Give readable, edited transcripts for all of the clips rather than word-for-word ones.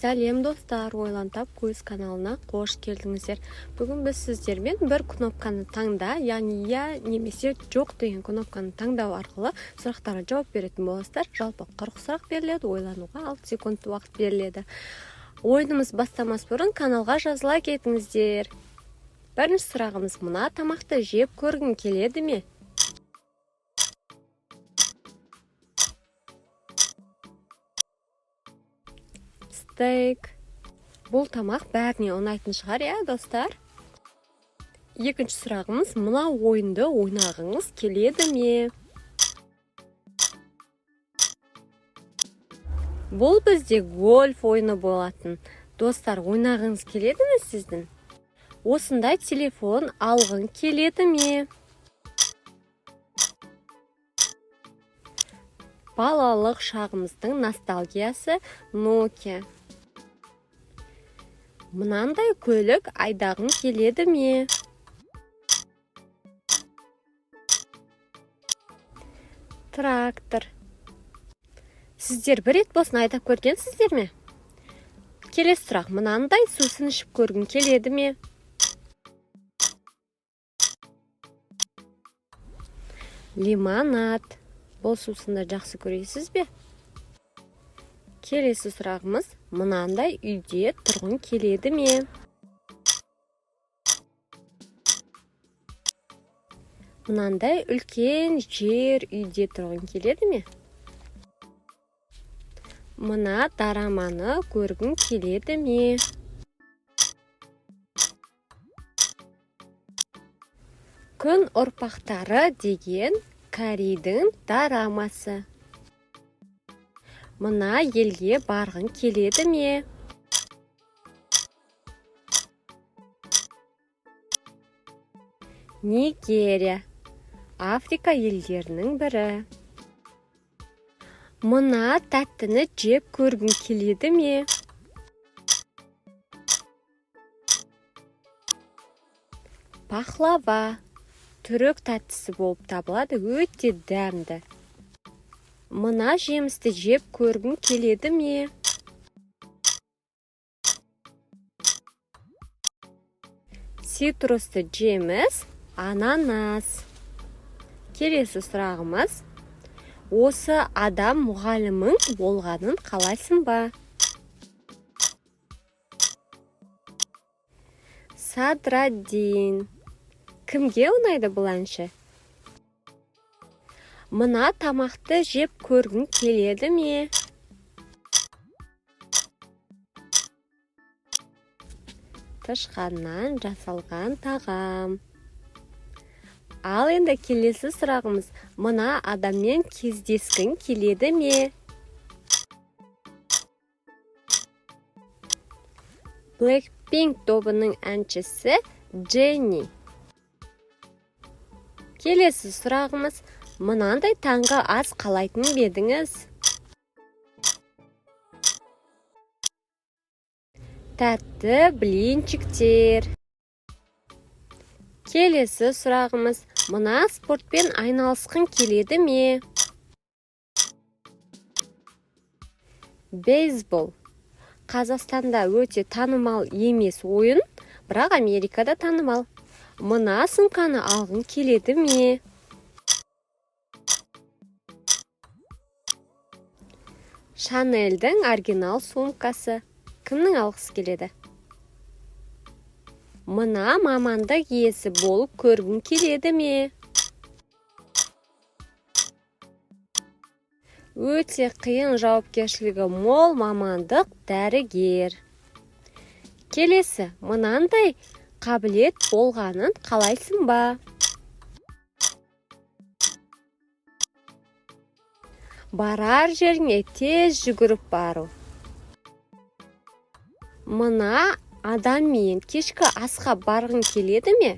Сәлем достар, ойлантап көз каналына қош келдіңіздер. Бүгін біз сіздермен бір кнопканы таңда, яғни я немесе жоқ деген кнопканы таңдау арқылы сұрақтарға жауап беретін боласыздар. Жалпы 40 сұрақ беріледі, ойлануға 6 секунд уақыт беріледі. Ойынымыз бастамас бұрын каналға жазыла кетіңіздер. Бірінші сұрағымыз: мына тамақты жеп көргің келеді ме? Стейк. Бұл тамақ бәріне ұнайтын шығар, достар? Екінші сұрағымыз: мына ойынды ойнағыңыз келеді ме? Бұл бізде гольф ойыны болатын. Достар, ойнағыңыз келеді ме сіздің? Осындай телефон алғың келеді ме? Балалық шағымыздың ностальгиясы Nokia. Мынандай көлік айдағың келеді ме? Трактор. Сіздер бір рет болсын айдап көргенсіздер ме? Келесі сұрақ: мынандай сусын ішіп көргің келеді ме? Лимонад. Бұл сусынды жақсы көресіз бе? Келесі сұрағымыз: мынандай үйде тұрғың келеді ме? Мынандай үлкен жер үйде тұрғың келеді ме? Мына дораманы көргің келеді ме? Күн ұрпақтары деген Корейдің дорамасы. Мына елге барғың келеді ме? Нигерия. Африка елдерінің бірі. Мына тәттіні жеп көргің келеді ме? Пахлава. Түрік тәттісі болып табылады, өте дәмді. Мына жемісті жеп көргің келеді ме? Цитрусты жеміс ананас. Келесі сұрағымыз: осы адам мұғалімің болғанын қалайсың ба? Садраддин. Кімге ұнайды бұл әнші? Мына тамақты жеп көргің келеді ме? Тышқаннан жасалған тағам. Ал енді келесі сұрағымыз: мына адаммен кездескің келеді ме? Blackpink тобының әншісі Jennie. Келесі сұрағымыз: мынандай таңғы ас қалайтын бедіңіз? Тәтті блинчиктер. Келесі сұрағымыз: мына спортпен айналысқың келеді ме? Бейсбол. Қазақстанда өте танымал емес ойын, бірақ Америкада танымал. Мына сумканы алғың келеді ме? Шанельдің оригинал сумкасы. Кімнің алғысы келеді? Мына мамандық иесі болып көргің келеді ме? Өте қиын жауапкершілігі мол мамандық дәрігер. Келесі: мынандай қабілет болғанын қалайсың ба? Барар жеріңе тез жүгіріп бару. Мына адаммен кешкі асқа барғың келеді ме?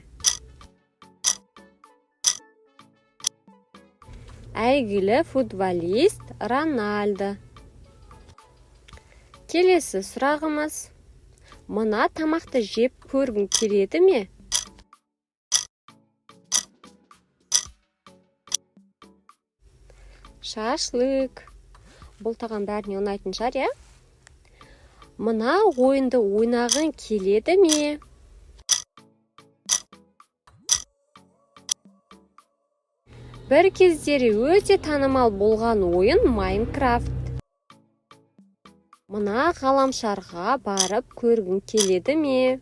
Әйгілі футболист Рональдо. Келесі сұрағымыз: мына тамақты жеп көргің келеді ме? Шашлык. Бұл тағам бәріне ұнайтын шығар, Мына ойынды ойнағың келеді ме? Бір кездері өте танымал болған ойын Майнкрафт. Мына ғаламшарға барып көргің келеді ме?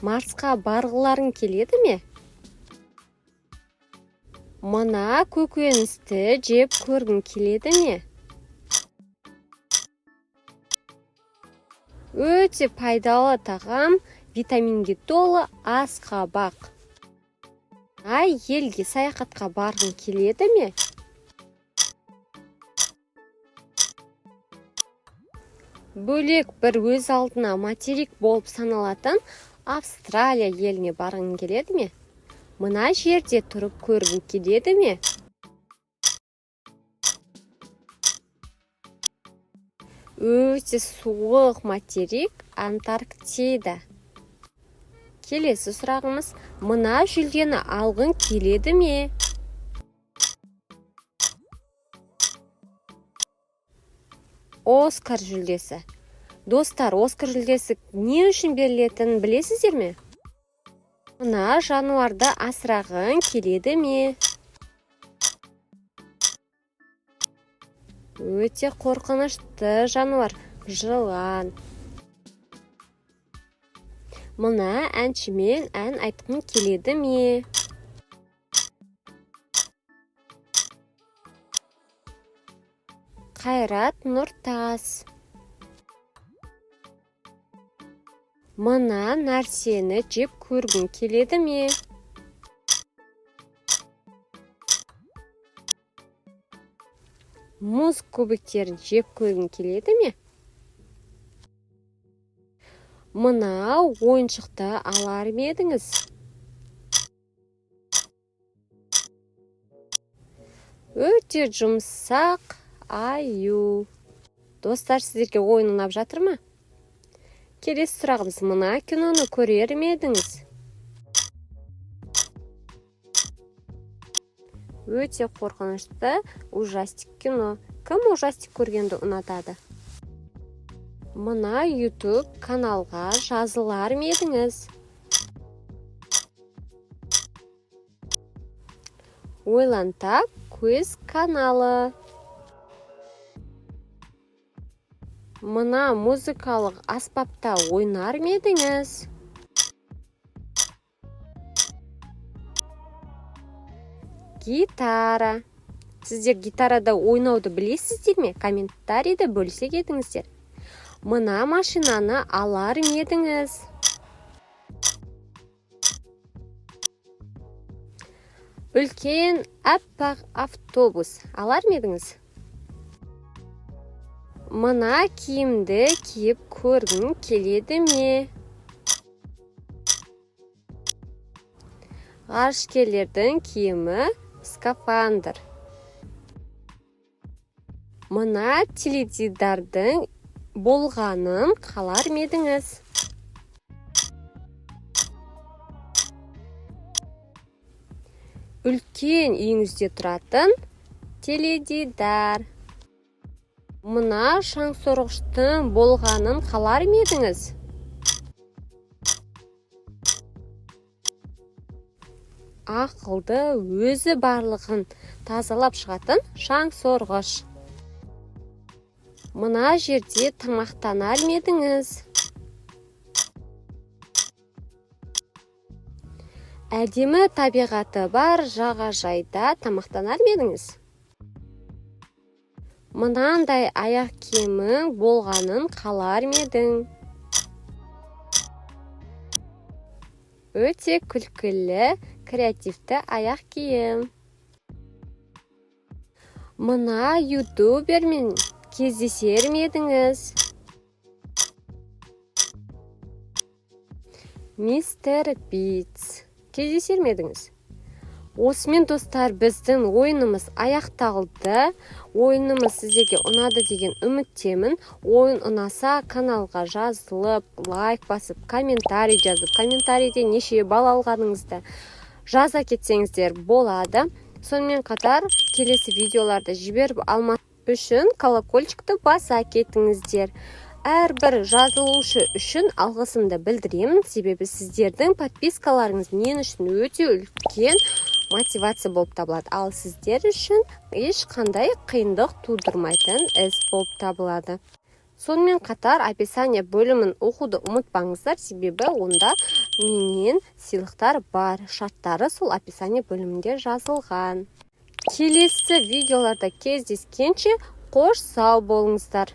Марсқа барғыларың келеді ме? Мына көкөністі жеп көргің келеді ме? Өте пайдалы тағам, витаминге толы асқабақ. Елге саяхатқа барғың келеді ме? Бөлек бір өз алдына материк болып саналатын Австралия еліне барғың келеді ме? Мына жерде тұрып көргің келеді ме? Өте суық материк Антарктида. Келесі сұрағымыз, мына жүлдені алғың келеді ме? Оскар жүлдесі. Достар, Оскар жүлдесі не үшін берілетінін білесіздер ме? Мына жануарды асырағың келеді ме? Өте қорқынышты жануар, жылан. Мына әншімен ән айтқың келеді ме? Қайрат Нұртас. Мына нәрсені жеп көргің келеді ме? Мұз көбіктерін жеп көргің келеді ме? Мына ойыншықты алар ма едіңіз? Өте жұмсақ аю. Достар, сіздерге ойын ұнап жатыр ма? Келесі сұрағымыз, мына киноны көрер ме едіңіз? Өте қорқынышты ужастик кино. Кім ужастик көргенді ұнатады? Мына YouTube каналға жазылар ма едіңіз? Ойлантап көз каналы. Мына музыкалық аспапта ойнар ма едіңіз? Гитара. Сіздер гитарада ойнауды білесіздер ме? Комментарийді бөлісе кетіңіздер. Мына машинаны алар ма едіңіз? Үлкен аппақ автобус алар ма едіңіз? Мына киімді киіп көргің келеді ме? Ғарышкерлердің киімі скафандр. Мына теледидардың болғанын қалар ма едіңіз? Үлкен үйіңізде тұратын теледидар. Мына шаңсорғыштың болғанын қалар ма едіңіз? Ақылды, өзі барлығын тазалап шығатын шаңсорғыш. Мына жерде тамақтанар ма едіңіз? Әдемі табиғаты бар жағажайда тамақтанар ма едіңіз? Мынандай аяқ киімің болғанын қалар ма едің? Өте күлкілі, креативті аяқ киім. Мына ютубермен кездесер ме едіңіз? Мистер Битс. Кездесер ме едіңіз? Осымен достар, біздің ойынымыз аяқталды. Ойынымыз сіздерге ұнады деген үміттемін. Ойын ұнаса каналға жазылып, лайк басып, комментарий жазып, комментарийде неше балл алғаныңызды жаза кетсеңіздер болады. Сонымен қатар келесі видеоларды жіберіп алмас үшін колокольчикті баса кетіңіздер. Әрбір жазылушы үшін алғысымды білдіремін, себебі сіздердің подпискаларыңыз мен үшін өте үлкен мотивация болып табылады. Ал сіздер үшін ешқандай қиындық тудырмайтын іс болып табылады. Сонымен қатар описание бөлімін оқуды ұмытпаңыздар, себебі онда менен сыйлықтар бар. Шарттары сол описание бөлімінде жазылған. Келесі видеоларда кездескенше қош сау болыңыздар.